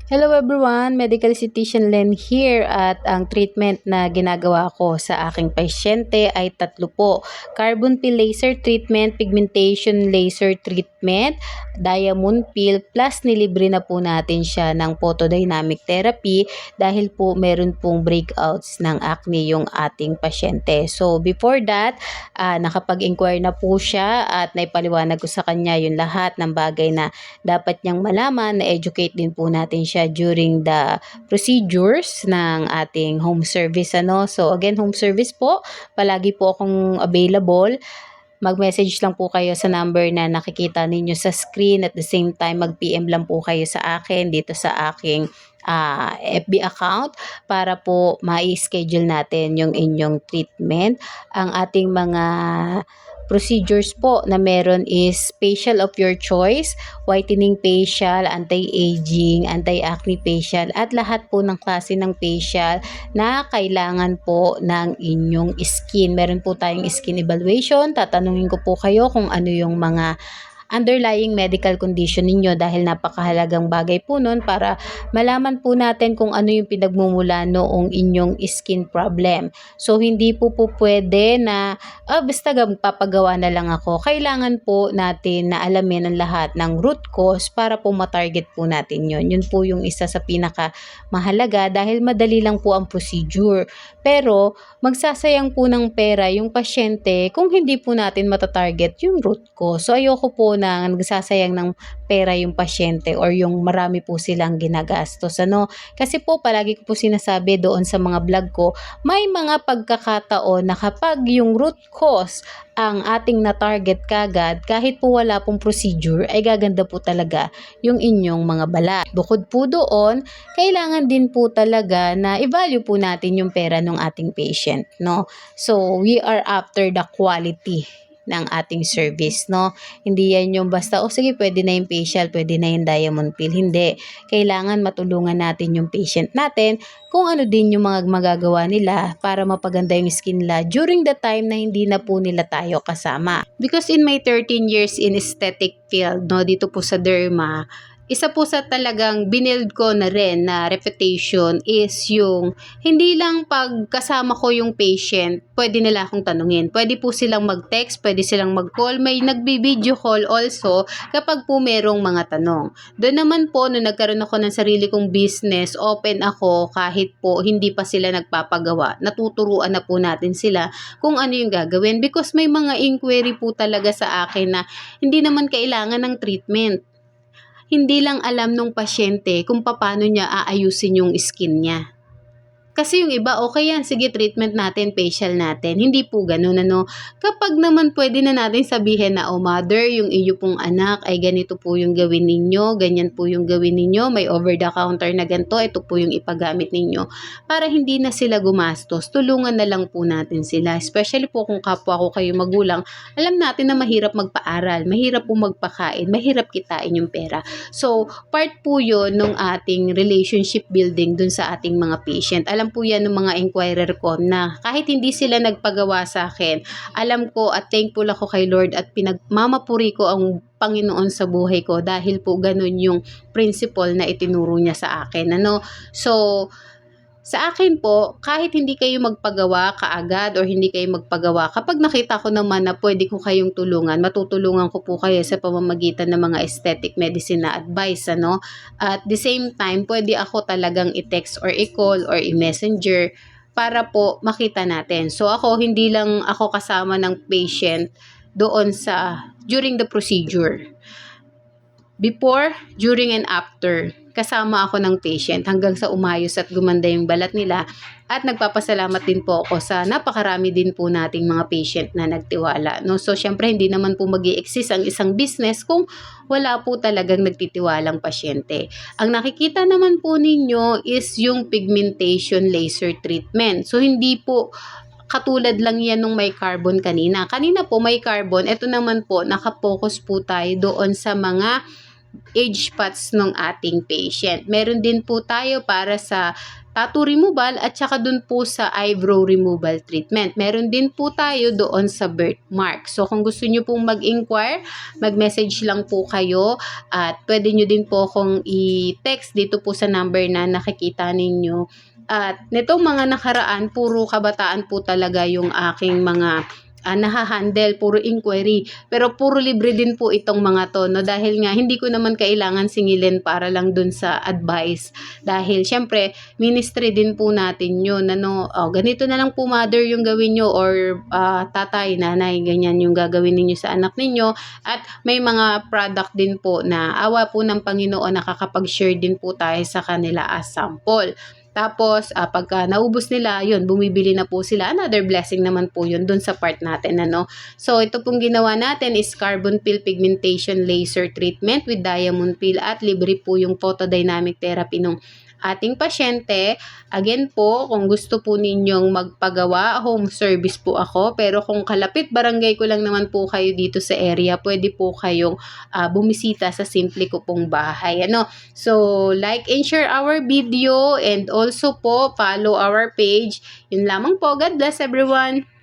Hello everyone, Medical Esthetician Len here at ang treatment na ginagawa ko sa aking pasyente ay tatlo po. Carbon peel laser treatment, pigmentation laser treatment, diamond peel plus nilibre na po natin siya ng photodynamic therapy dahil po meron pong breakouts ng acne yung ating pasyente. So before that, nakapag-inquire na po siya at naipaliwanag ko sa kanya yung lahat ng bagay na dapat niyang malaman, na-educate din po natin siya during the procedures ng ating home service. So again, home service po, palagi po akong available. Mag-message lang po kayo sa number na nakikita ninyo sa screen. At the same time, mag-PM lang po kayo sa akin dito sa aking FB account para po ma-schedule natin yung inyong treatment. Ang ating mga procedures po na meron is facial of your choice, whitening facial, anti-aging, anti-acne facial, at lahat po ng klase ng facial na kailangan po ng inyong skin. Meron po tayong skin evaluation. Tatanungin ko po kayo kung ano yung mga underlying medical condition ninyo dahil napakahalagang bagay po nun para malaman po natin kung ano yung pinagmumula noong inyong skin problem. So hindi po pwede na basta magpapagawa na lang ako. Kailangan po natin na alamin ang lahat ng root cause para po matarget po natin yun. Yun po yung isa sa pinaka mahalaga dahil madali lang po ang procedure. Pero magsasayang po ng pera yung pasyente kung hindi po natin matatarget yung root cause. So ayoko po na nagsasayang ng pera yung pasyente or yung marami po silang ginagastos. Kasi po palagi ko po sinasabi doon sa mga vlog ko, may mga pagkakataon na kapag yung root cause ang ating na-target kagad, kahit po wala pong procedure, ay gaganda po talaga yung inyong mga balat. Bukod po doon, kailangan din po talaga na i-value po natin yung pera ng ating patient. So, we are after the quality ng ating service, Hindi yan yung basta, sige, pwede na yung facial, pwede na yung diamond peel. Hindi. Kailangan matulungan natin yung patient natin kung ano din yung mga magagawa nila para mapaganda yung skin nila during the time na hindi na po nila tayo kasama. Because in my 13 years in aesthetic field, dito po sa derma, isa po sa talagang binild ko na rin na reputation is yung hindi lang pagkasama ko yung patient, pwede nila akong tanungin. Pwede po silang mag-text, pwede silang mag-call, may nagbi-video call also kapag po merong mga tanong. Doon naman po, nung nagkaroon ako ng sarili kong business, open ako kahit po hindi pa sila nagpapagawa. Natuturuan na po natin sila kung ano yung gagawin because may mga inquiry po talaga sa akin na hindi naman kailangan ng treatment. Hindi lang alam ng pasyente kung paano niya aayusin yung skin niya. Kasi yung iba, okay yan, sige, treatment natin, facial natin. Hindi po ganun, Kapag naman pwede na natin sabihin na, mother, yung iyo pong anak ay ganito po yung gawin ninyo, ganyan po yung gawin ninyo, may over-the-counter na ganito, ito po yung ipagamit ninyo. Para hindi na sila gumastos, tulungan na lang po natin sila. Especially po kung kapwa ko kayo magulang, alam natin na mahirap magpaaral, mahirap po magpakain, mahirap kitain yung pera. So, part po yun ng ating relationship building dun sa ating mga patient. Alam po yan ng mga inquirer ko na kahit hindi sila nagpagawa sa akin, alam ko at thankful ako kay Lord at pinagmamapuri ko ang Panginoon sa buhay ko dahil po ganun yung principle na itinuro niya sa akin. So, sa akin po, kahit hindi kayo magpagawa kaagad or hindi kayo magpagawa, kapag nakita ko naman na pwede ko kayong tulungan, matutulungan ko po kayo sa pamamagitan ng mga aesthetic medicine na advice, At the same time, pwede ako talagang i-text or i-call or i-messenger para po makita natin. So ako, hindi lang ako kasama ng patient doon during the procedure. Before, during, and after, kasama ako ng patient hanggang sa umayos at gumanda yung balat nila. At nagpapasalamat din po ako sa napakarami din po nating mga patient na nagtiwala. So, syempre, hindi naman po mag-i-exist ang isang business kung wala po talagang nagtitiwalang pasyente. Ang nakikita naman po ninyo is yung pigmentation laser treatment. So, hindi po katulad lang yan nung may carbon kanina. Kanina po may carbon, ito naman po, nakapokus po tayo doon sa mga age spots ng ating patient. Meron din po tayo para sa tattoo removal at saka dun po sa eyebrow removal treatment. Meron din po tayo doon sa birthmark. So kung gusto nyo pong mag-inquire, mag-message lang po kayo at pwede nyo din po akong i-text dito po sa number na nakikita ninyo. At nitong mga nakaraan, puro kabataan po talaga yung aking mga nahahandle, puro inquiry. Pero puro libre din po itong mga to, no? Dahil nga, hindi ko naman kailangan singilin para lang dun sa advice. Dahil, syempre, ministry din po natin yun. Ano, ganito na lang po, mother, yung gawin nyo or tatay, nanay, ganyan yung gagawin ninyo sa anak ninyo. At may mga product din po na awa po ng Panginoon, nakakapag-share din po tayo sa kanila as sample. Tapos, pagka naubos nila, yun, bumibili na po sila. Another blessing naman po yun dun sa part natin, ano. So, ito pong ginawa natin is carbon peel pigmentation laser treatment with diamond peel at libre po yung photodynamic therapy ng ating pasyente. Again po, kung gusto po ninyong magpagawa, home service po ako. Pero kung kalapit barangay ko lang naman po kayo dito sa area, pwede po kayong bumisita sa simple ko pong bahay. Ano? So, like and share our video and also po follow our page. Yun lamang po. God bless everyone!